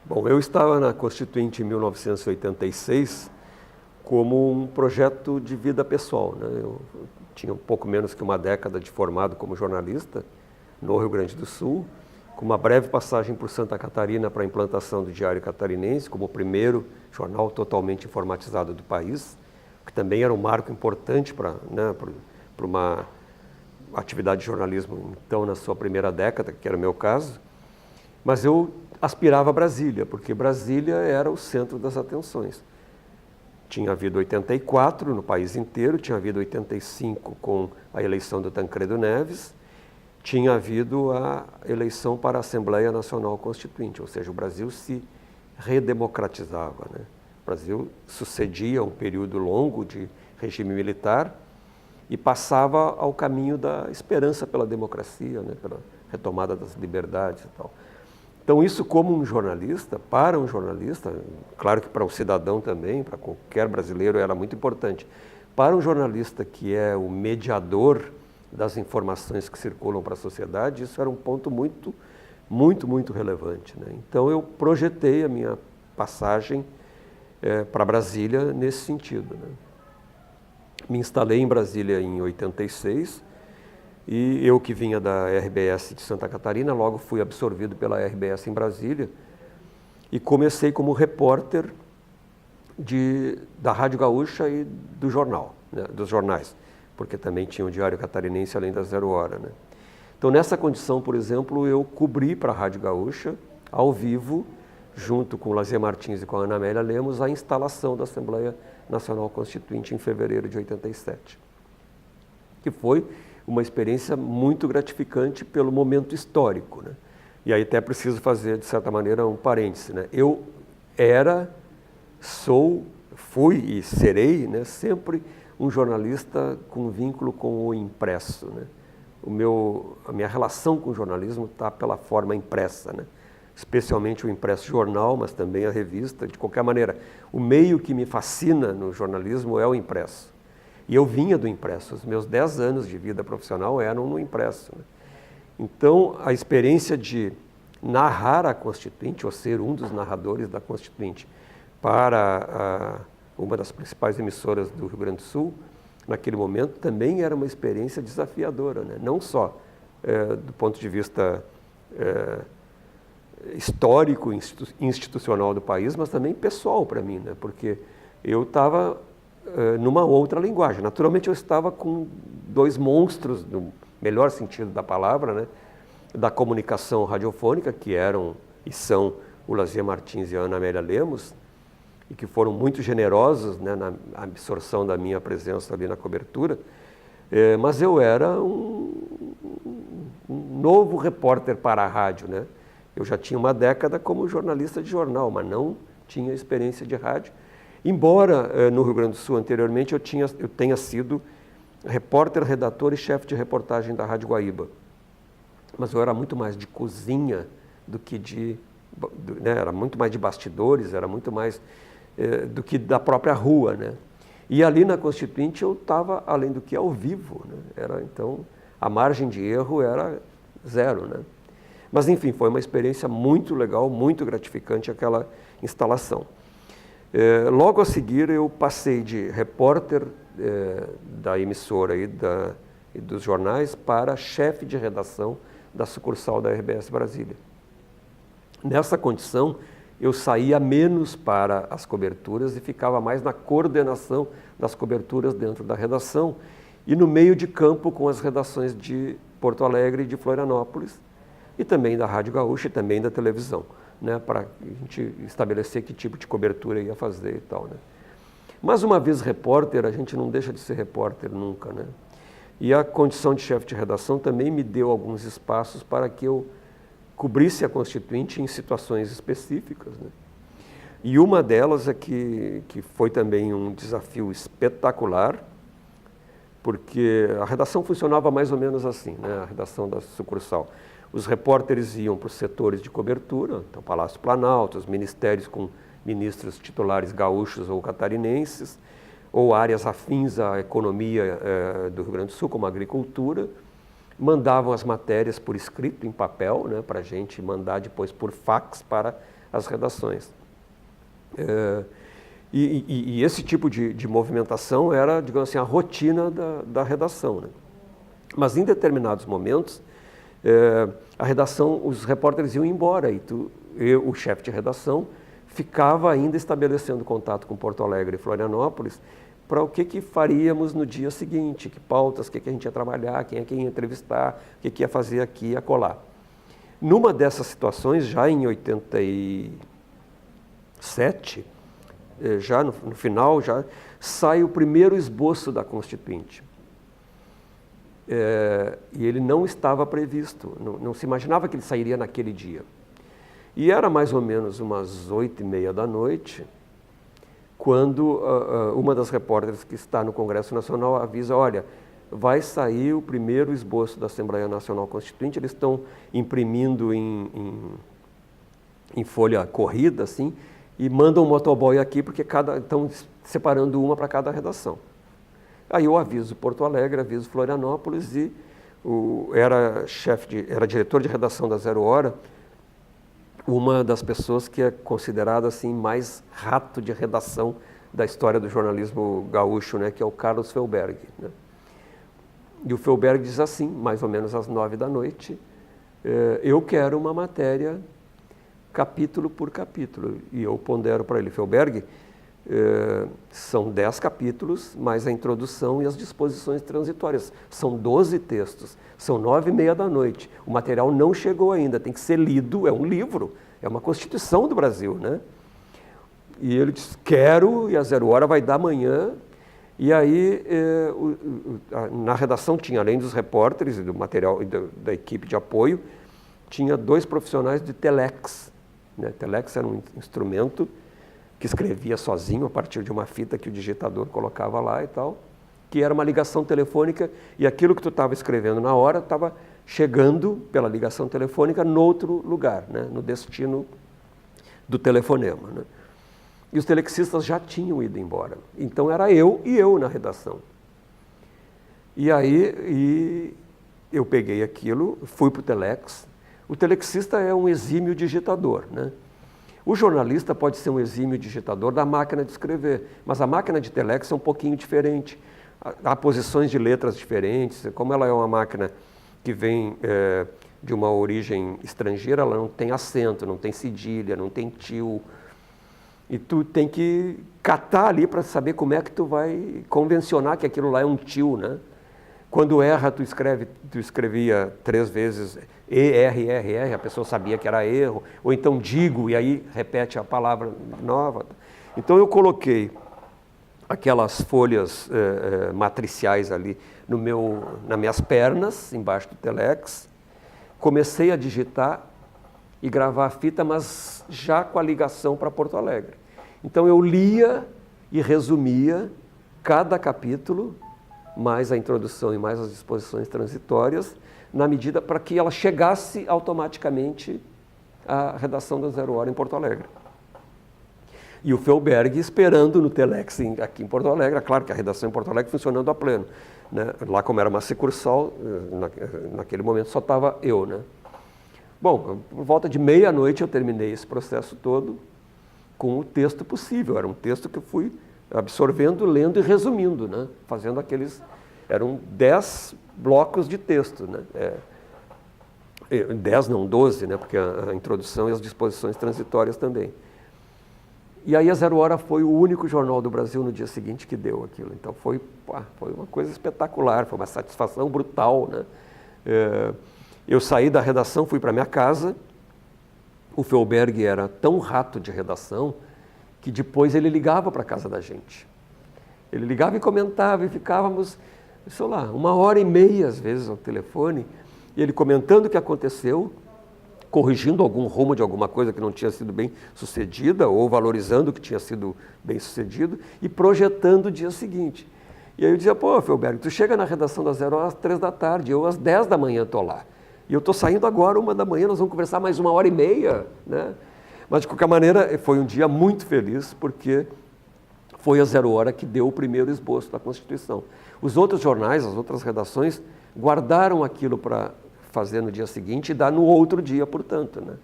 Bom, eu estava na Constituinte em 1986 como um projeto de vida pessoal, né? Eu tinha um pouco menos que uma década de formado como jornalista no Rio Grande do Sul, com uma breve passagem por Santa Catarina para a implantação do Diário Catarinense, como o primeiro jornal totalmente informatizado do país, que também era um marco importante para uma atividade de jornalismo, então, na sua primeira década, que era o meu caso. Mas eu aspirava a Brasília, porque Brasília era o centro das atenções. Tinha havido 84 no país inteiro, tinha havido 85 com a eleição do Tancredo Neves, tinha havido a eleição para a Assembleia Nacional Constituinte, ou seja, o Brasil se redemocratizava, né? O Brasil sucedia um período longo de regime militar e passava ao caminho da esperança pela democracia, né? Pela retomada das liberdades e tal. Então, isso como um jornalista, para um jornalista, claro que para um cidadão também, para qualquer brasileiro era muito importante. Para um jornalista que é o mediador das informações que circulam para a sociedade, isso era um ponto muito relevante, né? Então, eu projetei a minha passagem para Brasília nesse sentido, né? Me instalei em Brasília em 86, e eu que vinha da RBS de Santa Catarina, logo fui absorvido pela RBS em Brasília e comecei como repórter da Rádio Gaúcha e do jornal, né, dos jornais, porque também tinha o Diário Catarinense além da Zero Hora, né? Então, nessa condição, por exemplo, eu cobri para a Rádio Gaúcha, ao vivo, junto com o Lazier Martins e com a Ana Amélia Lemos, a instalação da Assembleia Nacional Constituinte em fevereiro de 87, que foi uma experiência muito gratificante pelo momento histórico, né? E aí até preciso fazer, de certa maneira, um parêntese, né? Eu fui e serei, né, sempre um jornalista com vínculo com o impresso, né? A minha relação com o jornalismo está pela forma impressa, né? Especialmente o impresso jornal, mas também a revista. De qualquer maneira, o meio que me fascina no jornalismo é o impresso. E eu vinha do impresso, os meus 10 anos de vida profissional eram no impresso, né? Então, a experiência de narrar a Constituinte, ou ser um dos narradores da Constituinte, para uma das principais emissoras do Rio Grande do Sul, naquele momento, também era uma experiência desafiadora, né? Não só do ponto de vista histórico, institucional do país, mas também pessoal para mim, né? Porque eu estava numa outra linguagem. Naturalmente, eu estava com dois monstros, no melhor sentido da palavra, né, da comunicação radiofônica, que eram e são o Lazier Martins e a Ana Amélia Lemos, e que foram muito generosos, né, na absorção da minha presença ali na cobertura, mas eu era um novo repórter para a rádio, né? Eu já tinha uma década como jornalista de jornal, mas não tinha experiência de rádio. Embora no Rio Grande do Sul, anteriormente, eu tenha sido repórter, redator e chefe de reportagem da Rádio Guaíba. Mas eu era muito mais de cozinha do que né, era muito mais de bastidores, era muito mais do que da própria rua, né? E ali na Constituinte eu estava, além do que, ao vivo, né? Então, a margem de erro era zero, né? Mas, enfim, foi uma experiência muito legal, muito gratificante aquela instalação. Logo a seguir, eu passei de repórter da emissora e dos jornais para chefe de redação da sucursal da RBS Brasília. Nessa condição, eu saía menos para as coberturas e ficava mais na coordenação das coberturas dentro da redação e no meio de campo com as redações de Porto Alegre e de Florianópolis e também da Rádio Gaúcha e também da televisão, né, para a gente estabelecer que tipo de cobertura ia fazer e tal, né. Mas uma vez repórter, a gente não deixa de ser repórter nunca, né. E a condição de chefe de redação também me deu alguns espaços para que eu cobrisse a Constituinte em situações específicas, né. E uma delas é que foi também um desafio espetacular, porque a redação funcionava mais ou menos assim, né, a redação da sucursal. Os repórteres iam para os setores de cobertura, então Palácio Planalto, os ministérios com ministros titulares gaúchos ou catarinenses, ou áreas afins à economia do Rio Grande do Sul, como a agricultura, mandavam as matérias por escrito, em papel, né, para a gente mandar depois por fax para as redações. E esse tipo de movimentação era, digamos assim, a rotina da redação, né? Mas em determinados momentos, a redação, os repórteres iam embora e o chefe de redação ficava ainda estabelecendo contato com Porto Alegre e Florianópolis para o que faríamos no dia seguinte, que pautas, o que a gente ia trabalhar, quem é que ia entrevistar, o que ia fazer aqui e acolá. Numa dessas situações, já em 87, já no final, já sai o primeiro esboço da Constituinte. E ele não estava previsto, não se imaginava que ele sairia naquele dia. E era mais ou menos umas 8h30 da noite, quando uma das repórteres que está no Congresso Nacional avisa, olha, vai sair o primeiro esboço da Assembleia Nacional Constituinte, eles estão imprimindo em folha corrida, assim, e mandam um motoboy aqui, porque estão separando uma para cada redação. Aí eu aviso Porto Alegre, aviso Florianópolis e era diretor de redação da Zero Hora, uma das pessoas que é considerada assim mais rato de redação da história do jornalismo gaúcho, né, que é o Carlos Felberg, né? E o Felberg diz assim, mais ou menos às 9 da noite, eu quero uma matéria capítulo por capítulo. E eu pondero para ele, Felberg, são 10 capítulos, mais a introdução e as disposições transitórias. São 12 textos, são 9h30 da noite. O material não chegou ainda, tem que ser lido, é um livro, é uma Constituição do Brasil, né? E ele diz, quero, e a Zero Hora vai dar amanhã. E aí, na redação tinha, além dos repórteres e do material e da equipe de apoio, tinha 2 profissionais de telex, né? Telex era um instrumento que escrevia sozinho a partir de uma fita que o digitador colocava lá e tal, que era uma ligação telefônica e aquilo que tu estava escrevendo na hora estava chegando pela ligação telefônica no outro lugar, né? No destino do telefonema, né? E os telexistas já tinham ido embora. Então era eu e eu na redação. E aí eu peguei aquilo, fui para o telex. O telexista é um exímio digitador, né? O jornalista pode ser um exímio digitador da máquina de escrever, mas a máquina de telex é um pouquinho diferente. Há posições de letras diferentes. Como ela é uma máquina que vem de uma origem estrangeira, ela não tem acento, não tem cedilha, não tem tio. E tu tem que catar ali para saber como é que tu vai convencionar que aquilo lá é um tio, né? Quando erra, tu escrevia 3 vezes E-R-R-R, a pessoa sabia que era erro, ou então digo, e aí repete a palavra nova. Então eu coloquei aquelas folhas matriciais ali nas minhas pernas, embaixo do telex, comecei a digitar e gravar a fita, mas já com a ligação para Porto Alegre. Então eu lia e resumia cada capítulo, mais a introdução e mais as disposições transitórias, na medida para que ela chegasse automaticamente à redação da Zero Hora em Porto Alegre. E o Felberg esperando no telex aqui em Porto Alegre, claro que a redação em Porto Alegre funcionando a pleno, né? Lá como era uma sucursal, naquele momento só estava eu, né? Bom, por volta de meia-noite eu terminei esse processo todo com o texto possível. Era um texto que eu fui absorvendo, lendo e resumindo, né? Fazendo eram 10 blocos de texto, né? 10 não, 12, né? Porque a introdução e as disposições transitórias também. E aí a Zero Hora foi o único jornal do Brasil no dia seguinte que deu aquilo. Então foi uma coisa espetacular, foi uma satisfação brutal, né? Eu saí da redação, fui para minha casa. O Felberg era tão rato de redação que depois ele ligava para a casa da gente. Ele ligava e comentava e ficávamos, sei lá, 1h30 às vezes ao telefone, e ele comentando o que aconteceu, corrigindo algum rumo de alguma coisa que não tinha sido bem sucedida ou valorizando o que tinha sido bem sucedido e projetando o dia seguinte. E aí eu dizia, pô, Felberg, tu chega na redação da Zero às 3 da tarde, eu às 10 da manhã estou lá. E eu estou saindo agora, 1 da manhã, nós vamos conversar mais 1h30, né? Mas, de qualquer maneira, foi um dia muito feliz, porque foi a Zero Hora que deu o primeiro esboço da Constituição. Os outros jornais, as outras redações, guardaram aquilo para fazer no dia seguinte e dar no outro dia, portanto, né?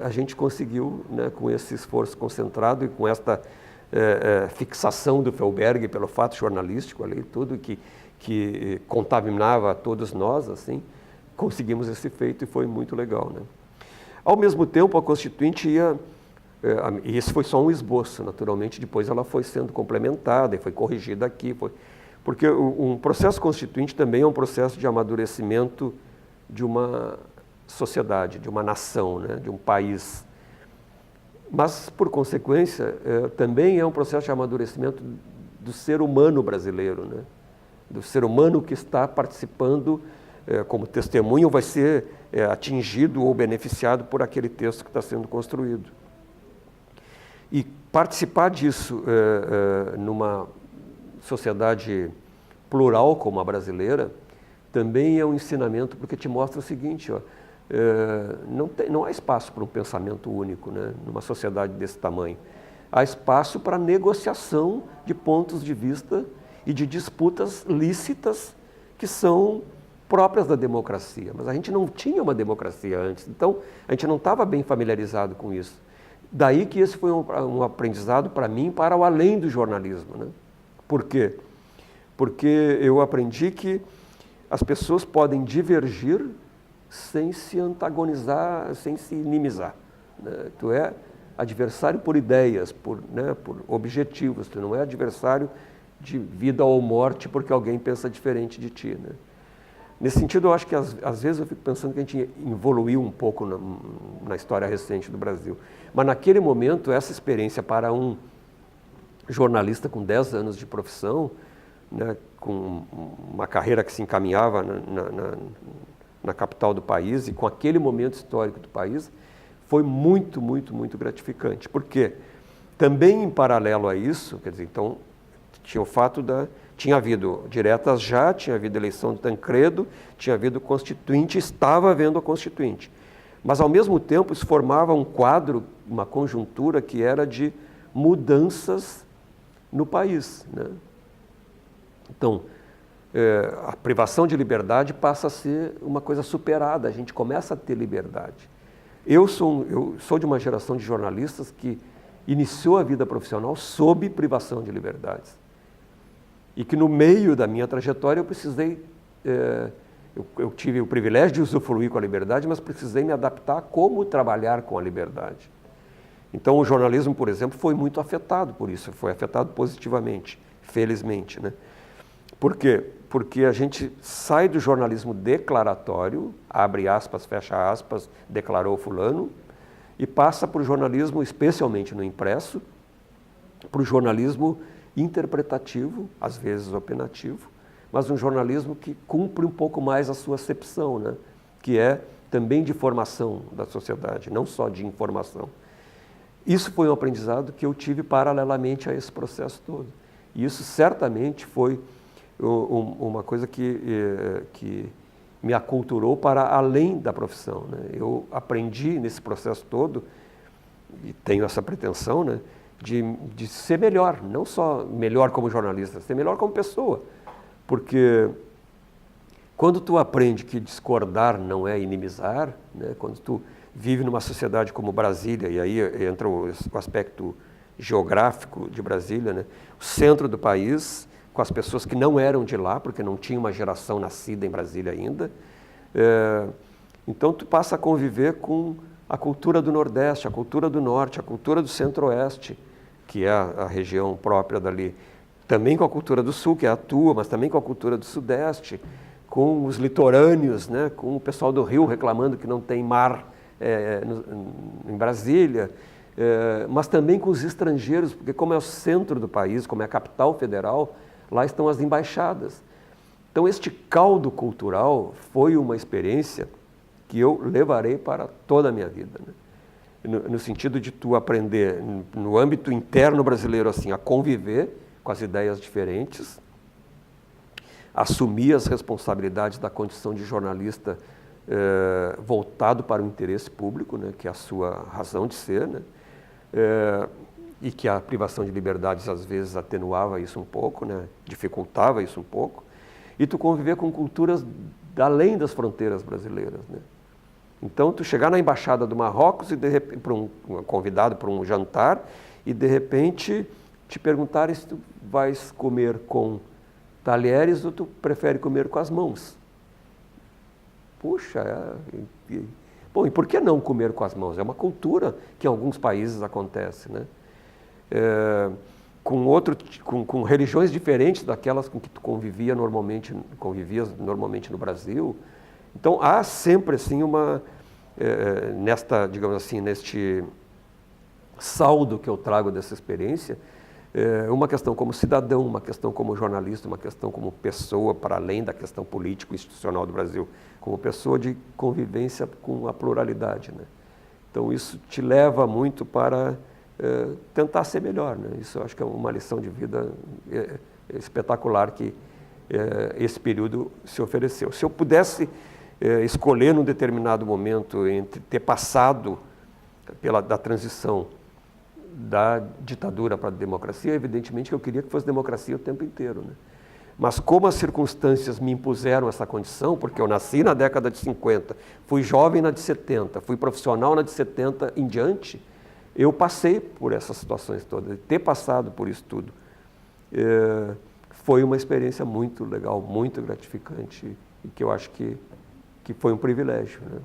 A gente conseguiu, né, com esse esforço concentrado e com esta fixação do Feuerberg pelo fato jornalístico ali, tudo que contaminava a todos nós, assim, conseguimos esse feito e foi muito legal, né? Ao mesmo tempo, a Constituinte ia, e esse foi só um esboço, naturalmente, depois ela foi sendo complementada e foi corrigida aqui, porque um processo constituinte também é um processo de amadurecimento de uma sociedade, de uma nação, né, de um país. Mas, por consequência, também é um processo de amadurecimento do ser humano brasileiro, né, do ser humano que está participando como testemunho, vai ser atingido ou beneficiado por aquele texto que está sendo construído. E participar disso numa sociedade plural como a brasileira também é um ensinamento, porque te mostra o seguinte, ó, não há espaço para um pensamento único, né, numa sociedade desse tamanho. Há espaço para negociação de pontos de vista e de disputas lícitas que são próprias da democracia. Mas a gente não tinha uma democracia antes, então a gente não estava bem familiarizado com isso. Daí que esse foi um aprendizado para mim, para o além do jornalismo, né? Por quê? Porque eu aprendi que as pessoas podem divergir sem se antagonizar, sem se inimizar, né? Tu é adversário por ideias, por objetivos, tu não é adversário de vida ou morte porque alguém pensa diferente de ti, né? Nesse sentido, eu acho que às vezes eu fico pensando que a gente evoluiu um pouco na história recente do Brasil. Mas naquele momento, essa experiência para um jornalista com 10 anos de profissão, né, com uma carreira que se encaminhava na capital do país e com aquele momento histórico do país, foi muito, muito, muito gratificante. Porque também em paralelo a isso, quer dizer, então, tinha o fato tinha havido diretas já, tinha havido eleição de Tancredo, tinha havido Constituinte, estava havendo a Constituinte. Mas, ao mesmo tempo, isso formava um quadro, uma conjuntura que era de mudanças no país, né? Então, a privação de liberdade passa a ser uma coisa superada, a gente começa a ter liberdade. Eu sou de uma geração de jornalistas que iniciou a vida profissional sob privação de liberdades. E que no meio da minha trajetória eu precisei, eu tive o privilégio de usufruir com a liberdade, mas precisei me adaptar a como trabalhar com a liberdade. Então o jornalismo, por exemplo, foi muito afetado por isso, foi afetado positivamente, felizmente, né? Por quê? Porque a gente sai do jornalismo declaratório, abre aspas, fecha aspas, declarou fulano, e passa para o jornalismo, especialmente no impresso, para o jornalismo interpretativo, às vezes opinativo, mas um jornalismo que cumpre um pouco mais a sua acepção, né? Que é também de formação da sociedade, não só de informação. Isso foi um aprendizado que eu tive paralelamente a esse processo todo. E isso certamente foi uma coisa que me aculturou para além da profissão, né? Eu aprendi nesse processo todo, e tenho essa pretensão, né, de ser melhor, não só melhor como jornalista, ser melhor como pessoa. Porque quando tu aprende que discordar não é inimizar, né, quando tu vive numa sociedade como Brasília, e aí entra o aspecto geográfico de Brasília, né, o centro do país, com as pessoas que não eram de lá, porque não tinha uma geração nascida em Brasília ainda, então tu passa a conviver com a cultura do Nordeste, a cultura do Norte, a cultura do Centro-Oeste, que é a região própria dali, também com a cultura do Sul, que é a tua, mas também com a cultura do Sudeste, com os litorâneos, né, com o pessoal do Rio reclamando que não tem mar em Brasília, mas também com os estrangeiros, porque como é o centro do país, como é a capital federal, lá estão as embaixadas. Então este caldo cultural foi uma experiência que eu levarei para toda a minha vida, né? No sentido de tu aprender, no âmbito interno brasileiro, assim, a conviver com as ideias diferentes, assumir as responsabilidades da condição de jornalista voltado para o interesse público, né, que é a sua razão de ser, né, e que a privação de liberdades às vezes atenuava isso um pouco, né, dificultava isso um pouco, e tu conviver com culturas além das fronteiras brasileiras, né? Então, tu chegar na embaixada do Marrocos e de repente, convidado para um jantar e de repente te perguntarem se tu vais comer com talheres ou tu prefere comer com as mãos. Puxa, bom, e por que não comer com as mãos? É uma cultura que em alguns países acontece, né? Com religiões diferentes daquelas com que tu convivias normalmente no Brasil. Então, há sempre assim digamos assim, neste saldo que eu trago dessa experiência, uma questão como cidadão, uma questão como jornalista, uma questão como pessoa, para além da questão político-institucional do Brasil, como pessoa de convivência com a pluralidade, né? Então, isso te leva muito para tentar ser melhor, né? Isso eu acho que é uma lição de vida espetacular que esse período se ofereceu. Se eu pudesse escolher num determinado momento entre ter passado da transição da ditadura para a democracia, evidentemente que eu queria que fosse democracia o tempo inteiro, né? Mas como as circunstâncias me impuseram essa condição, porque eu nasci na década de 50, fui jovem na de 70, fui profissional na de 70 em diante, eu passei por essas situações todas. Ter passado por isso tudo foi uma experiência muito legal, muito gratificante e que eu acho que foi um privilégio, né?